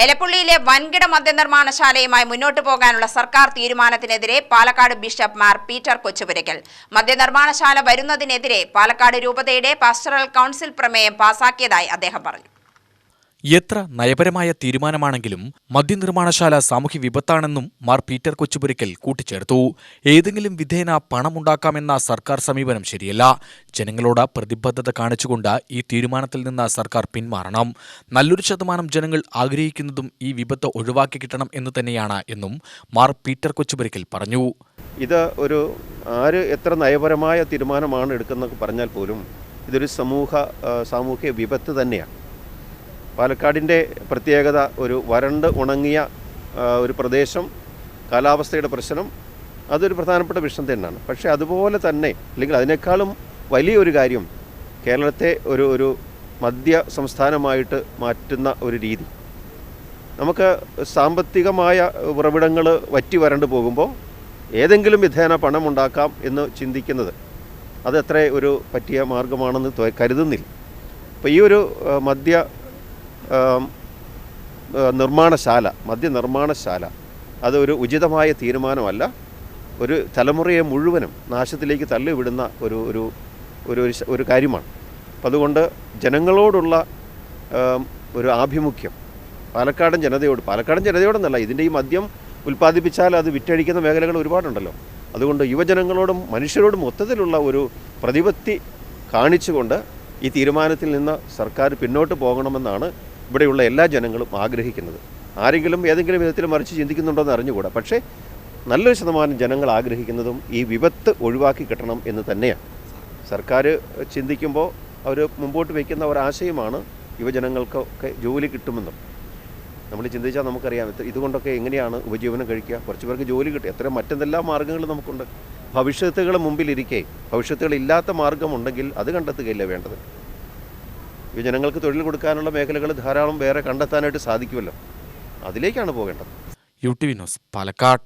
എലപ്പുള്ളിയിലെ വൻകിട മദ്യനിർമ്മാണശാലയുമായി മുന്നോട്ടു പോകാനുള്ള സർക്കാർ തീരുമാനത്തിനെതിരെ പാലക്കാട് ബിഷപ്പ് മാർ പീറ്റർ കൊച്ചുപുരയ്ക്കൽ. മദ്യനിർമ്മാണശാല വരുന്നതിനെതിരെ പാലക്കാട് രൂപതയുടെ പാസ്റ്ററൽ കൗൺസിൽ പ്രമേയം പാസാക്കിയതായി അദ്ദേഹം പറഞ്ഞു. എത്ര നയപരമായ തീരുമാനമാണെങ്കിലും മദ്യനിർമ്മാണശാല സാമൂഹ്യ വിപത്താണെന്നും മാർ പീറ്റർ കൊച്ചുപുരയ്ക്കൽ കൂട്ടിച്ചേർത്തു. ഏതെങ്കിലും വിധേന പണമുണ്ടാക്കാമെന്ന സർക്കാർ സമീപനം ശരിയല്ല. ജനങ്ങളോട് പ്രതിബദ്ധത കാണിച്ചുകൊണ്ട് ഈ തീരുമാനത്തിൽ നിന്ന് സർക്കാർ പിന്മാറണം. നല്ലൊരു ശതമാനം ജനങ്ങൾ ആഗ്രഹിക്കുന്നതും ഈ വിപത്ത് ഒഴിവാക്കി കിട്ടണം എന്ന് തന്നെയാണ് എന്നും മാർ പീറ്റർ കൊച്ചുപുരയ്ക്കൽ പറഞ്ഞു. ഇത് ഒരു ആര് എത്ര നയപരമായ തീരുമാനമാണ് എടുക്കുന്നതെന്ന് പറഞ്ഞാൽ പോലും ഇതൊരു സാമൂഹ്യ വിപത്ത് തന്നെയാണ്. പാലക്കാടിൻ്റെ പ്രത്യേകത ഒരു വരണ്ട് ഉണങ്ങിയ ഒരു പ്രദേശം, കാലാവസ്ഥയുടെ പ്രശ്നം, അതൊരു പ്രധാനപ്പെട്ട വിഷയം തന്നെയാണ്. പക്ഷേ അതുപോലെ തന്നെ അല്ലെങ്കിൽ അതിനേക്കാളും വലിയൊരു കാര്യം കേരളത്തെ ഒരു മദ്യ സംസ്ഥാനമായിട്ട് മാറ്റുന്ന ഒരു രീതി. നമുക്ക് സാമ്പത്തികമായ ഉറവിടങ്ങൾ വറ്റി വരണ്ടു പോകുമ്പോൾ ഏതെങ്കിലും വിധേന പണമുണ്ടാക്കാം എന്ന് ചിന്തിക്കുന്നത് അതത്ര ഒരു പറ്റിയ മാർഗമാണെന്ന് കരുതുന്നില്ല. അപ്പോൾ ഈ ഒരു മദ്യനിർമ്മാണശാല അതൊരു ഉചിതമായ തീരുമാനമല്ല. ഒരു തലമുറയെ മുഴുവനും നാശത്തിലേക്ക് തള്ളിവിടുന്ന ഒരു കാര്യമാണ്. അപ്പം അതുകൊണ്ട് ജനങ്ങളോടുള്ള ഒരു ആഭിമുഖ്യം പാലക്കാടൻ ജനതയോടെന്നല്ല, ഇതിൻ്റെ ഈ മദ്യം ഉൽപ്പാദിപ്പിച്ചാൽ അത് വിറ്റഴിക്കുന്ന മേഖലകൾ ഒരുപാടുണ്ടല്ലോ. അതുകൊണ്ട് യുവജനങ്ങളോടും മനുഷ്യരോടും മൊത്തത്തിലുള്ള ഒരു പ്രതിപത്തി കാണിച്ചുകൊണ്ട് ഈ തീരുമാനത്തിൽ നിന്ന് സർക്കാർ പിന്നോട്ട് പോകണമെന്നാണ് ഇവിടെയുള്ള എല്ലാ ജനങ്ങളും ആഗ്രഹിക്കുന്നത്. ആരെങ്കിലും ഏതെങ്കിലും വിധത്തിൽ മറിച്ച് ചിന്തിക്കുന്നുണ്ടോ എന്ന് അറിഞ്ഞുകൂടാ. പക്ഷേ നല്ലൊരു ശതമാനം ജനങ്ങൾ ആഗ്രഹിക്കുന്നതും ഈ വിപത്ത് ഒഴിവാക്കി കിട്ടണം എന്ന് തന്നെയാണ്. സർക്കാർ ചിന്തിക്കുമ്പോൾ അവർ മുമ്പോട്ട് വയ്ക്കുന്ന ഒരാശയമാണ് യുവജനങ്ങൾക്കൊക്കെ ജോലി കിട്ടുമെന്നും. നമ്മൾ ചിന്തിച്ചാൽ നമുക്കറിയാം ഇതുകൊണ്ടൊക്കെ എങ്ങനെയാണ് ഉപജീവനം കഴിക്കുക. കുറച്ച് പേർക്ക് ജോലി കിട്ടും. എത്ര മറ്റെന്തെല്ലാം മാർഗ്ഗങ്ങൾ നമുക്കുണ്ട്. ഭവിഷ്യത്തുകൾ മുമ്പിലിരിക്കെ ഭവിഷ്യത്തുകളില്ലാത്ത മാർഗമുണ്ടെങ്കിൽ അത് കണ്ടെത്തുകയില്ല വേണ്ടത്. ജനങ്ങൾക്ക് തൊഴിൽ കൊടുക്കാനുള്ള മേഖലകൾ ധാരാളം വേറെ കണ്ടെത്താനായിട്ട് സാധിക്കുമല്ലോ. അതിലേക്കാണ് പോകേണ്ടത്. UTV news, Palakkad.